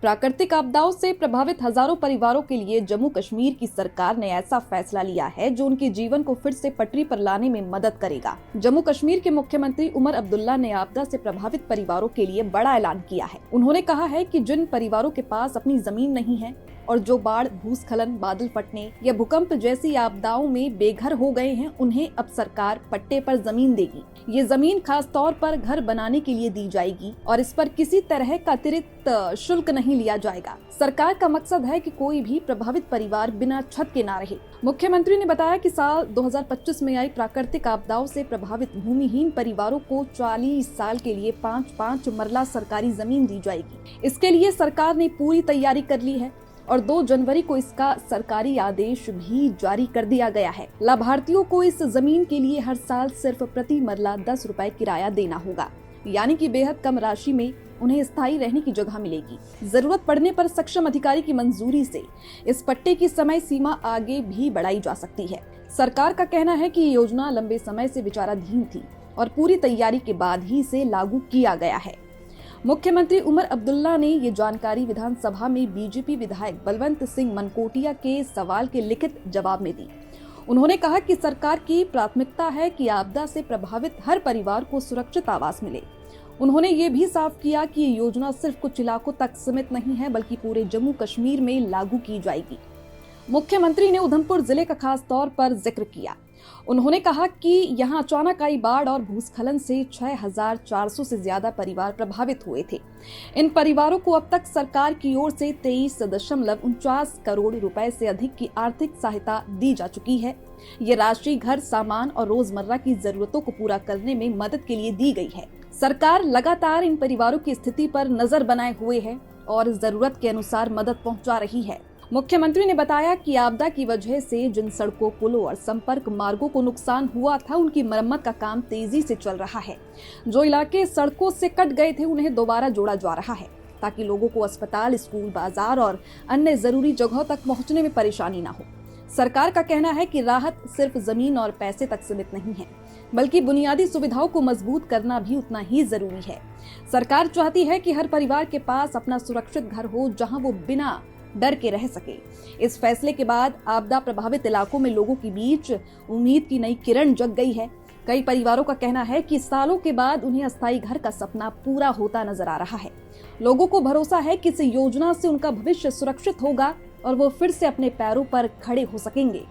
प्राकृतिक आपदाओं से प्रभावित हजारों परिवारों के लिए जम्मू कश्मीर की सरकार ने ऐसा फैसला लिया है जो उनके जीवन को फिर से पटरी पर लाने में मदद करेगा। जम्मू कश्मीर के मुख्यमंत्री उमर अब्दुल्ला ने आपदा से प्रभावित परिवारों के लिए बड़ा ऐलान किया है। उन्होंने कहा है कि जिन परिवारों के पास अपनी जमीन नहीं है और जो बाढ़, भूस्खलन, बादल फटने या भूकंप जैसी आपदाओं में बेघर हो गए हैं, उन्हें अब सरकार पट्टे पर जमीन देगी। ये जमीन खास तौर पर घर बनाने के लिए दी जाएगी और इस पर किसी तरह का अतिरिक्त शुल्क नहीं लिया जाएगा। सरकार का मकसद है कि कोई भी प्रभावित परिवार बिना छत के ना रहे। मुख्यमंत्री ने बताया कि साल 2025 में आई प्राकृतिक आपदाओं से प्रभावित भूमिहीन परिवारों को 40 साल के लिए 5-5 मरला सरकारी जमीन दी जाएगी। इसके लिए सरकार ने पूरी तैयारी कर ली है और 2 जनवरी को इसका सरकारी आदेश भी जारी कर दिया गया है। लाभार्थियों को इस जमीन के लिए हर साल सिर्फ प्रति मरला 10 रुपए किराया देना होगा, यानी कि बेहद कम राशि में उन्हें स्थायी रहने की जगह मिलेगी। जरूरत पड़ने पर सक्षम अधिकारी की मंजूरी से इस पट्टे की समय सीमा आगे भी बढ़ाई जा सकती है। सरकार का कहना है कि ये योजना लंबे समय से विचाराधीन थी और पूरी तैयारी के बाद ही इसे लागू किया गया है। मुख्यमंत्री उमर अब्दुल्ला ने ये जानकारी विधानसभा में बीजेपी विधायक बलवंत सिंह मनकोटिया के सवाल के लिखित जवाब में दी। उन्होंने कहा कि सरकार की प्राथमिकता है कि आपदा से प्रभावित हर परिवार को सुरक्षित आवास मिले। उन्होंने ये भी साफ किया कि ये योजना सिर्फ कुछ इलाकों तक सीमित नहीं है, बल्कि पूरे जम्मू कश्मीर में लागू की जाएगी। मुख्यमंत्री ने उधमपुर जिले का खास तौर पर जिक्र किया। उन्होंने कहा कि यहां अचानक आई बाढ़ और भूस्खलन से 6400 से ज्यादा परिवार प्रभावित हुए थे। इन परिवारों को अब तक सरकार की ओर से 23.49 करोड़ रुपए से अधिक की आर्थिक सहायता दी जा चुकी है। ये राशि घर, सामान और रोजमर्रा की जरूरतों को पूरा करने में मदद के लिए दी गई है। सरकार लगातार इन परिवारों की स्थिति पर नजर बनाए हुए है और जरूरत के अनुसार मदद पहुंचा रही है। मुख्यमंत्री ने बताया कि आपदा की वजह से जिन सड़कों, पुलों और संपर्क मार्गों को नुकसान हुआ था, उनकी मरम्मत का काम तेजी से चल रहा है। जो इलाके सड़कों से कट गए थे, उन्हें दोबारा जोड़ा जा रहा है ताकि लोगों को अस्पताल, स्कूल, बाजार और अन्य जरूरी जगहों तक पहुंचने में परेशानी न हो। सरकार का कहना है कि राहत सिर्फ जमीन और पैसे तक सीमित नहीं है, बल्कि बुनियादी सुविधाओं को मजबूत करना भी उतना ही जरूरी है। सरकार चाहती है कि हर परिवार के पास अपना सुरक्षित घर हो, जहां वो बिना डर के रह सके। इस फैसले के बाद आपदा प्रभावित इलाकों में लोगों के बीच उम्मीद की नई किरण जग गई है। कई परिवारों का कहना है कि सालों के बाद उन्हें अस्थायी घर का सपना पूरा होता नजर आ रहा है। लोगों को भरोसा है कि इस योजना से उनका भविष्य सुरक्षित होगा और वो फिर से अपने पैरों पर खड़े हो सकेंगे।